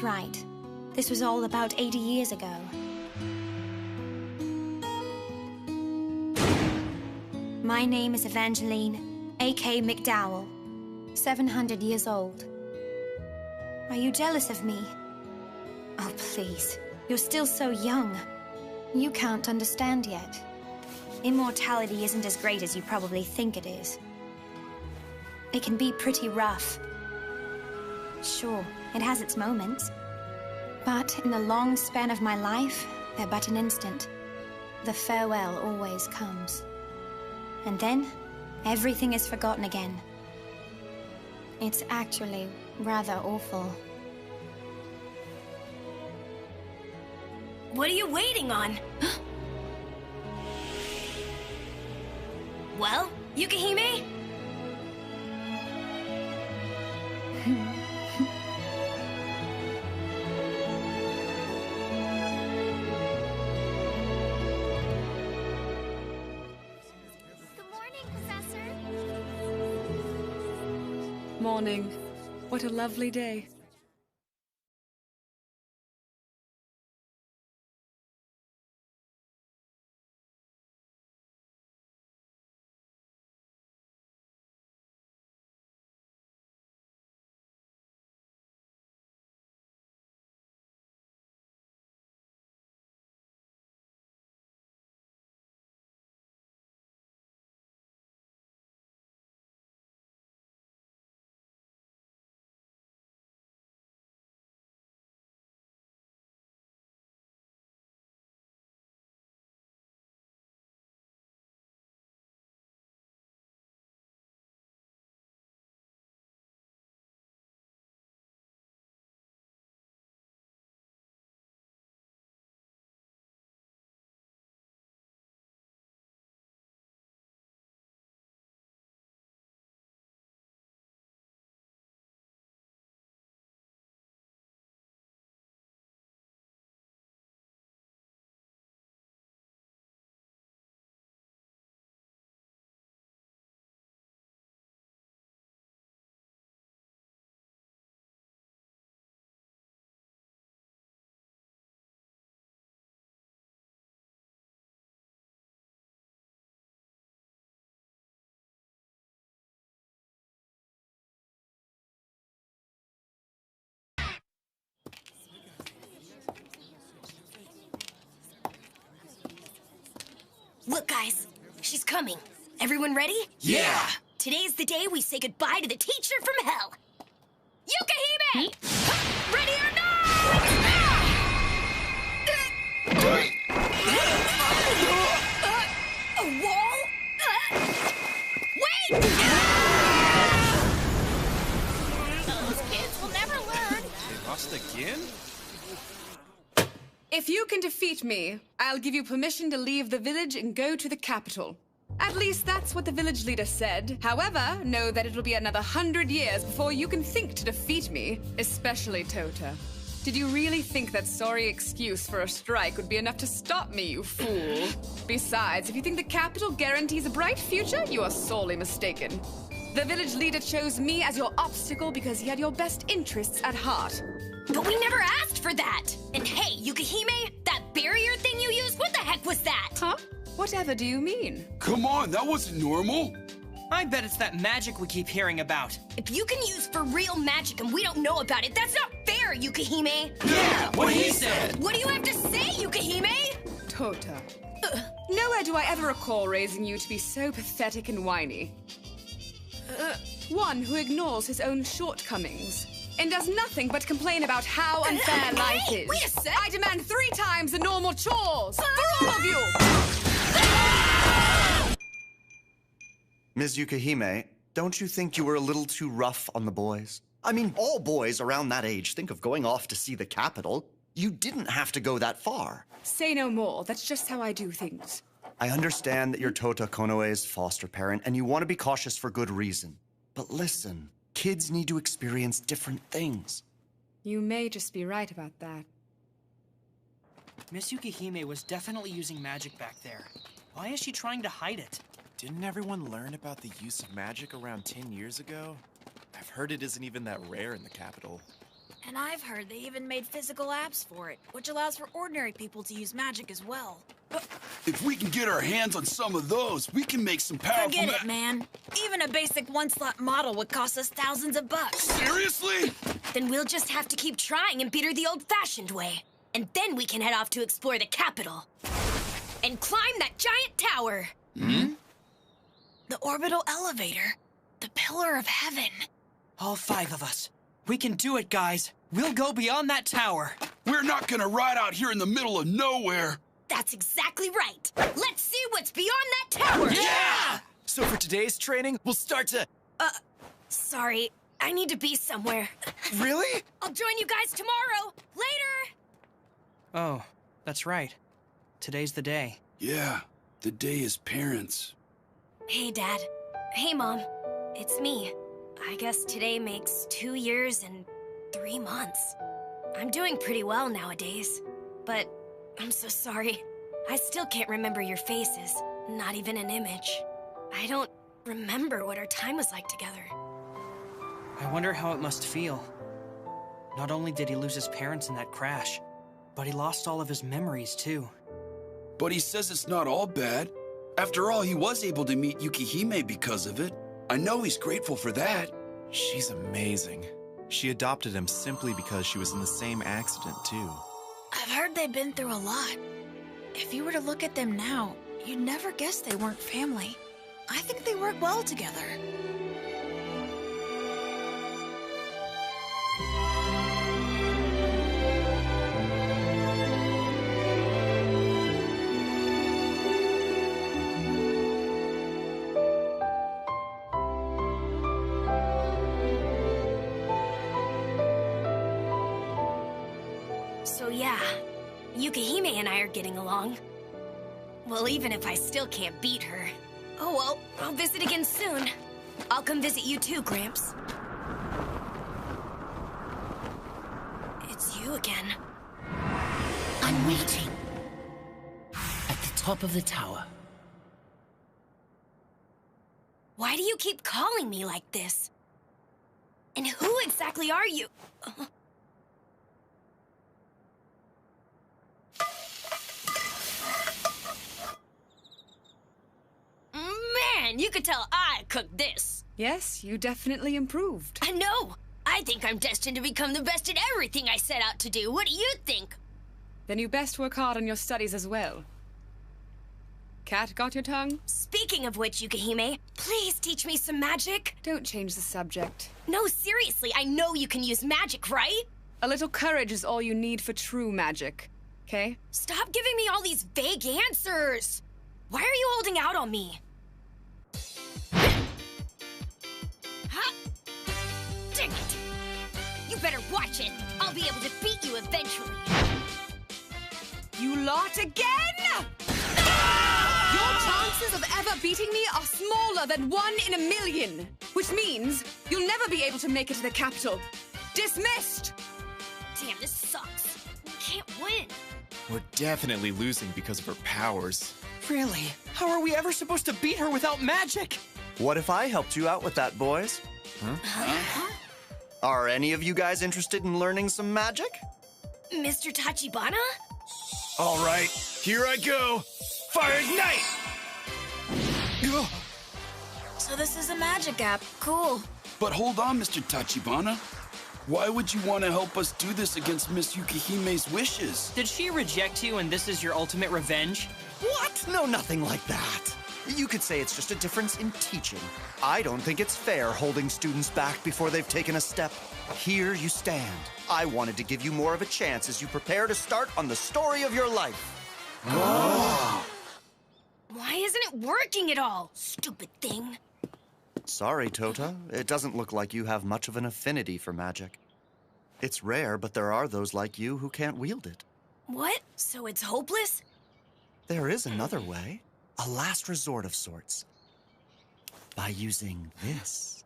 right. This was all about 80 years ago. My name is Evangeline, a.k.a. McDowell, 700 years old. Are you jealous of me? Oh, please. You're still so young. You can't understand yet. Immortality isn't as great as you probably think it is. It can be pretty rough. Sure, it has its moments. But in the long span of my life, they're but an instant. The farewell always comes. And then, everything is forgotten again. It's actually rather awful. What are you waiting on? Well, Yukihime? Good morning, Professor. Morning. What a lovely day. Look, guys, she's coming. Everyone ready? Yeah! Today's the day we say goodbye to the teacher from hell. Yukihime! Ready or not? A wall? Wait! Those kids will never learn. They lost again? If you can defeat me, I'll give you permission to leave the village and go to the capital. At least that's what the village leader said. However, know that it will be another 100 years before you can think to defeat me, especially Tota. Did you really think that sorry excuse for a strike would be enough to stop me, you fool? Besides, if you think the capital guarantees a bright future, you are sorely mistaken. The village leader chose me as your obstacle because he had your best interests at heart. But we never asked for that! And hey, Yukihime, that barrier thing you used, what the heck was that? Huh? Whatever do you mean? Come on, that wasn't normal. I bet it's that magic we keep hearing about. If you can use for real magic and we don't know about it, that's not fair, Yukihime! Yeah, what he said. What do you have to say, Yukihime? Tota. Nowhere do I ever recall raising you to be so pathetic and whiny. One who ignores his own shortcomings and does nothing but complain about how unfair life is. Wait a sec! I demand 3 times the normal chores for all of you! Ms. Yukihime, don't you think you were a little too rough on the boys? I mean, all boys around that age think of going off to see the capital. You didn't have to go that far. Say no more. That's just how I do things. I understand that you're Tota Konoe's foster parent and you want to be cautious for good reason. But listen, kids need to experience different things. You may just be right about that. Miss Yukihime was definitely using magic back there. Why is she trying to hide it? Didn't everyone learn about the use of magic around 10 years ago? I've heard it isn't even that rare in the capital. And I've heard they even made physical apps for it, which allows for ordinary people to use magic as well. If we can get our hands on some of those, we can make some powerful Forget it, man. Even a basic one-slot model would cost us thousands of bucks. Seriously? Then we'll just have to keep trying and beat her the old-fashioned way. And then we can head off to explore the capital. And climb that giant tower. Hmm? The orbital elevator. The pillar of heaven. All 5 of us. We can do it, guys. We'll go beyond that tower. We're not gonna ride out here in the middle of nowhere. That's exactly right. Let's see what's beyond that tower. Yeah! So for today's training, we'll start to... Sorry, I need to be somewhere. Really? I'll join you guys tomorrow. Later. Oh, that's right. Today's the day. Yeah, the day is parents. Hey, Dad. Hey, Mom. It's me. I guess today makes 2 years and 3 months. I'm doing pretty well nowadays. But I'm so sorry. I still can't remember your faces. Not even an image. I don't remember what our time was like together. I wonder how it must feel. Not only did he lose his parents in that crash, but he lost all of his memories, too. But he says it's not all bad. After all, he was able to meet Yukihime because of it. I know he's grateful for that. She's amazing. She adopted him simply because she was in the same accident, too. I've heard they've been through a lot. If you were to look at them now, you'd never guess they weren't family. I think they work well together. So yeah, Yukihime and I are getting along. Well, even if I still can't beat her. Oh well, I'll visit again soon. I'll come visit you too, Gramps. It's you again. I'm waiting. At the top of the tower. Why do you keep calling me like this? And who exactly are you? Man, you could tell I cooked this. Yes, you definitely improved. I know. I think I'm destined to become the best at everything I set out to do. What do you think? Then you best work hard on your studies as well. Cat, got your tongue? Speaking of which, Yukihime, please teach me some magic. Don't change the subject. No, seriously, I know you can use magic, right? A little courage is all you need for true magic, okay? Stop giving me all these vague answers. Why are you holding out on me? Huh? Dang it! You better watch it. I'll be able to beat you eventually. You lot again? Your chances of ever beating me are smaller than 1 in a million, which means you'll never be able to make it to the capital. Dismissed! Damn, this sucks. Can't win. We're definitely losing because of her powers. Really? How are we ever supposed to beat her without magic? What if I helped you out with that, boys? Are any of you guys interested in learning some magic? Mr. Tachibana? All right, here I go. Fire ignite! So this is a magic app. Cool. But hold on, Mr. Tachibana. Why would you want to help us do this against Miss Yukihime's wishes? Did she reject you and this is your ultimate revenge? What? No, nothing like that. You could say it's just a difference in teaching. I don't think it's fair holding students back before they've taken a step. Here you stand. I wanted to give you more of a chance as you prepare to start on the story of your life. Why isn't it working at all? Stupid thing. Sorry, Tota. It doesn't look like you have much of an affinity for magic. It's rare, but there are those like you who can't wield it. What? So it's hopeless? There is another way. A last resort of sorts. By using this.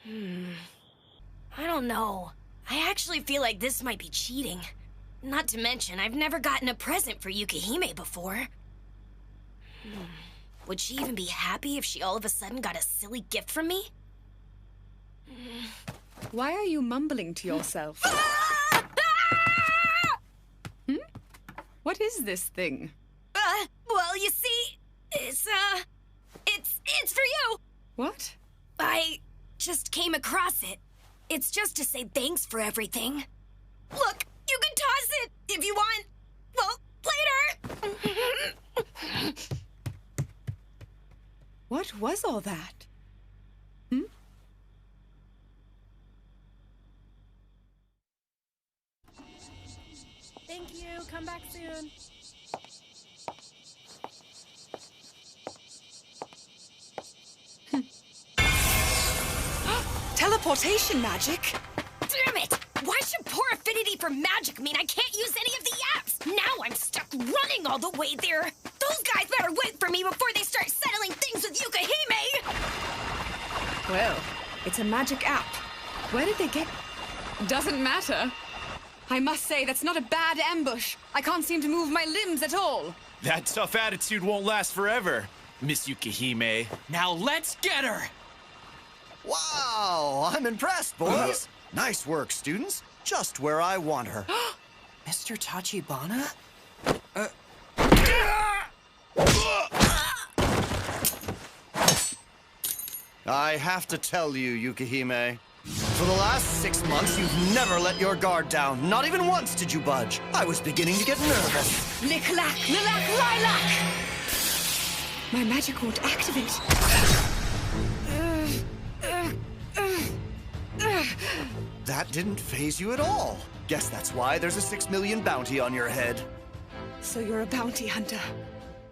I don't know. I actually feel like this might be cheating. Not to mention, I've never gotten a present for Yukihime before. Would she even be happy if she all of a sudden got a silly gift from me? Why are you mumbling to yourself? What is this thing? Well, you see, it's for you. What? I just came across it. It's just to say thanks for everything. Look, you can toss it if you want. Well, later. What was all that? Thank you. Come back soon. Teleportation magic? Damn it! Why should poor affinity for magic mean I can't use any of the apps? Now I'm stuck running all the way there. Those guys better wait for me before they start settling things with Yukihime! Well, it's a magic app. Where did they get... Doesn't matter. I must say, that's not a bad ambush. I can't seem to move my limbs at all. That tough attitude won't last forever, Miss Yukihime. Now let's get her! Wow, I'm impressed, boys. Nice work, students. Just where I want her. Mr. Tachibana? I have to tell you, Yukihime, for the last 6 months, you've never let your guard down. Not even once did you budge. I was beginning to get nervous. Lick-lack, lilac, lilac! My magic won't activate. That didn't faze you at all. Guess that's why there's a 6 million bounty on your head. So you're a bounty hunter.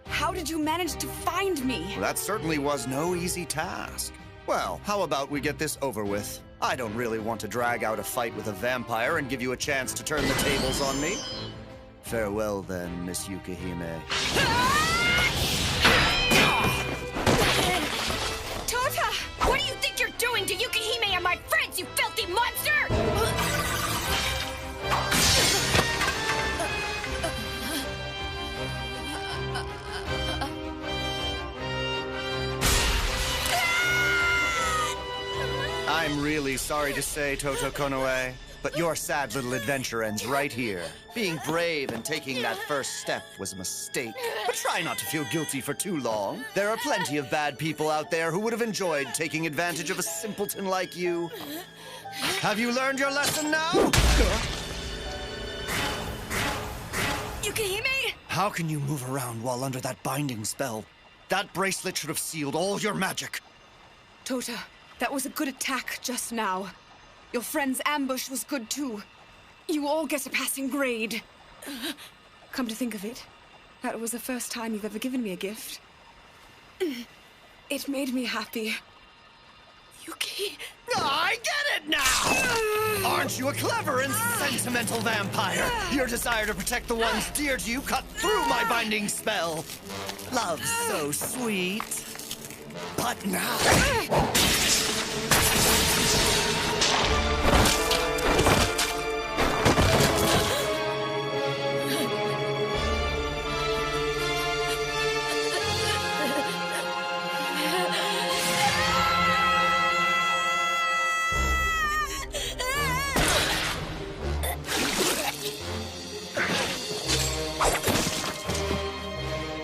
How did you manage to find me? Well, that certainly was no easy task. Well, how about we get this over with? I don't really want to drag out a fight with a vampire and give you a chance to turn the tables on me. Farewell then, Miss Yukihime. Tota! What do you think you're doing to Yukihime and my friends, you filthy monster? I'm really sorry to say, Toto Konoe, but your sad little adventure ends right here. Being brave and taking that first step was a mistake. But try not to feel guilty for too long. There are plenty of bad people out there who would have enjoyed taking advantage of a simpleton like you. Have you learned your lesson now? Yukihime? How can you move around while under that binding spell? That bracelet should have sealed all your magic. Tota, that was a good attack just now. Your friend's ambush was good too. You all get a passing grade. Come to think of it, that was the first time you've ever given me a gift. It made me happy. Yuki... I get it now! Aren't you a clever and sentimental vampire? Your desire to protect the ones dear to you cut through my binding spell. Love's so sweet. But now...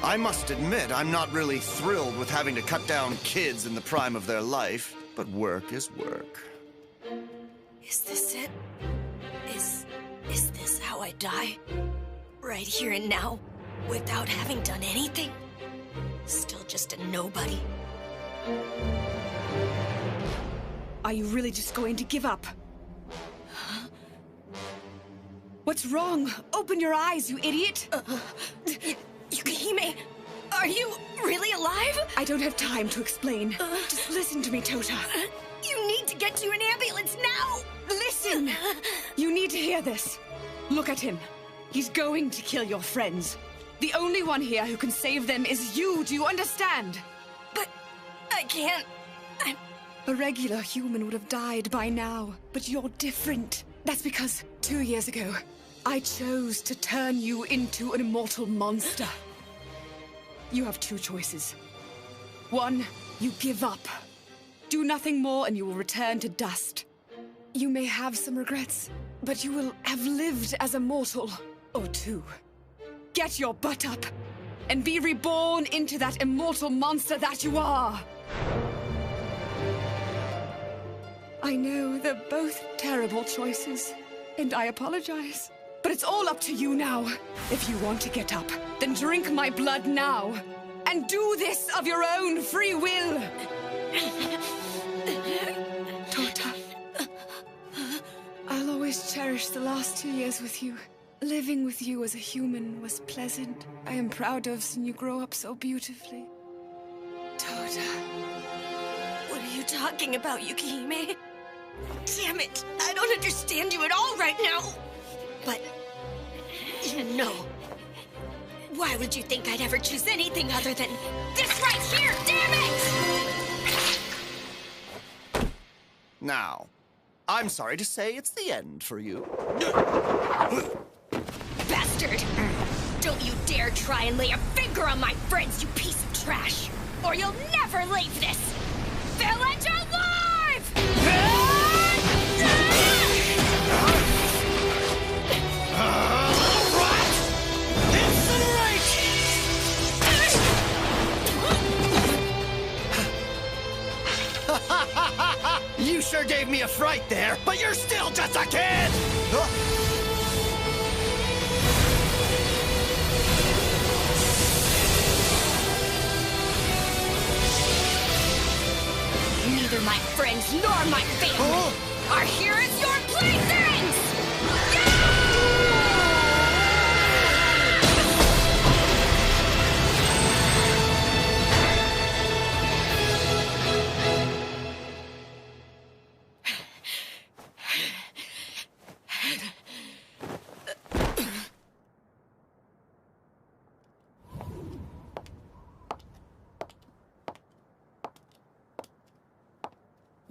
I must admit, I'm not really thrilled with having to cut down kids in the prime of their life, but work is work. Is this it? Is this how I die? Right here and now, without having done anything? Still just a nobody? Are you really just going to give up? Huh? What's wrong? Open your eyes, you idiot! Yukihime, are you really alive? I don't have time to explain. Just listen to me, Tota. You need to get to an ambulance now! Listen! You need to hear this. Look at him. He's going to kill your friends. The only one here who can save them is you, do you understand? But I can't. A regular human would have died by now, but you're different. That's because 2 years ago, I chose to turn you into an immortal monster. You have two choices. One, you give up. Do nothing more and you will return to dust. You may have some regrets, but you will have lived as a mortal or two. Get your butt up and be reborn into that immortal monster that you are. I know they're both terrible choices, and I apologize. But it's all up to you now. If you want to get up, then drink my blood now. And do this of your own free will. Tota, I'll always cherish the last 2 years with you. Living with you as a human was pleasant. I am proud of seeing you grow up so beautifully. Tota. What are you talking about, Yukihime? Damn it! I don't understand you at all right now! But... no. Why would you think I'd ever choose anything other than this right here? Damn it! Now, I'm sorry to say it's the end for you. Bastard! Don't you dare try and lay a finger on my friends, you piece of trash! Or you'll never leave this village alive! You sure gave me a fright there, but you're still just a kid! Neither my friends nor my family are here as your playthings!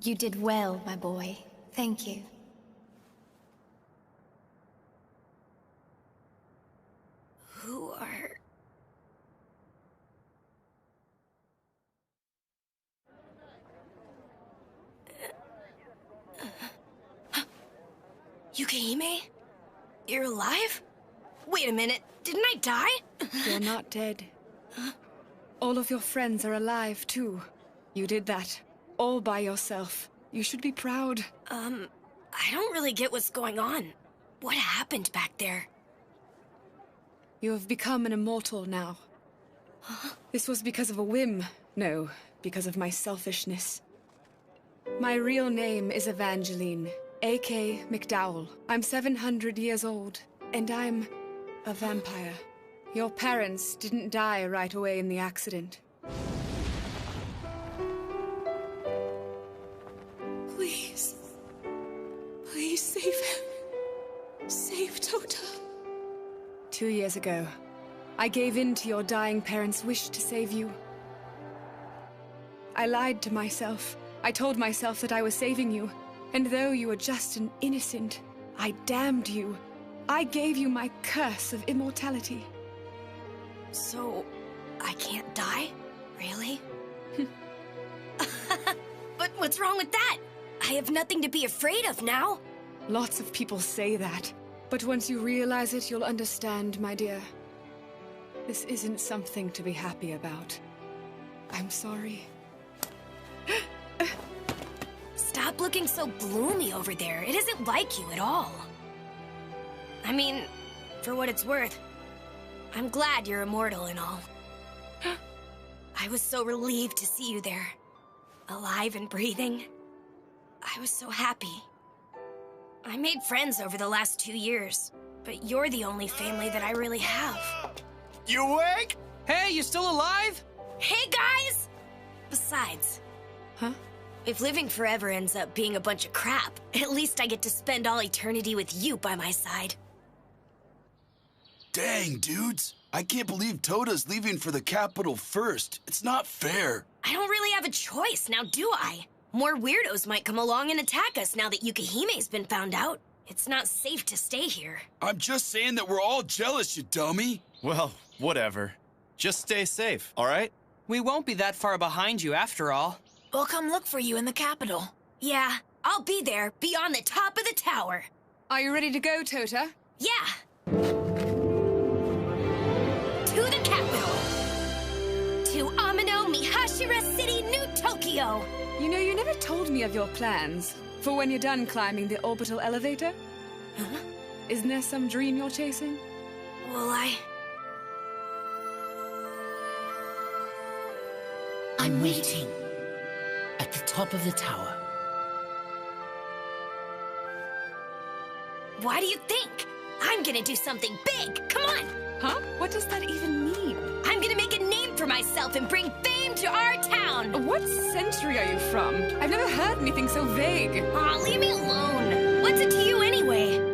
You did well, my boy. Thank you. Who are... Yukihime? You're alive? Wait a minute, didn't I die? You're not dead. All of your friends are alive, too. You did that. All by yourself. You should be proud. I don't really get what's going on. What happened back there? You have become an immortal now. This was because of a whim. No, because of my selfishness. My real name is Evangeline, A.K. McDowell. I'm 700 years old, and I'm a vampire. Your parents didn't die right away in the accident. Please. Please save him. Save Tota. 2 years ago, I gave in to your dying parents' wish to save you. I lied to myself. I told myself that I was saving you, and though you were just an innocent, I damned you. I gave you my curse of immortality. So, I can't die? Really? But what's wrong with that? I have nothing to be afraid of now. Lots of people say that, but once you realize it, you'll understand, my dear. This isn't something to be happy about. I'm sorry. Stop looking so gloomy over there. It isn't like you at all. I mean, for what it's worth, I'm glad you're immortal and all. I was so relieved to see you there. Alive and breathing. I was so happy. I made friends over the last 2 years, but you're the only family that I really have. You awake? Hey, you still alive? Hey, guys! Besides... Huh? If living forever ends up being a bunch of crap, at least I get to spend all eternity with you by my side. Dang, dudes. I can't believe Tota's leaving for the capital first. It's not fair. I don't really have a choice, now do I? More weirdos might come along and attack us now that Yukihime's been found out. It's not safe to stay here. I'm just saying that we're all jealous, you dummy. Well, whatever. Just stay safe, all right? We won't be that far behind you after all. We'll come look for you in the capital. Yeah, I'll be there, beyond the top of the tower. Are you ready to go, Tota? Yeah. To the capital. To Amino Mihashira City, New Tokyo. You know, you never told me of your plans for when you're done climbing the orbital elevator. Huh? Isn't there some dream you're chasing? Well, I'm waiting at the top of the tower. Why do you think? I'm gonna do something big! Come on! Huh? What does that even mean? I'm gonna make a name for myself and bring fame to our town! What century are you from? I've never heard anything so vague. Aw, leave me alone! What's it to you anyway?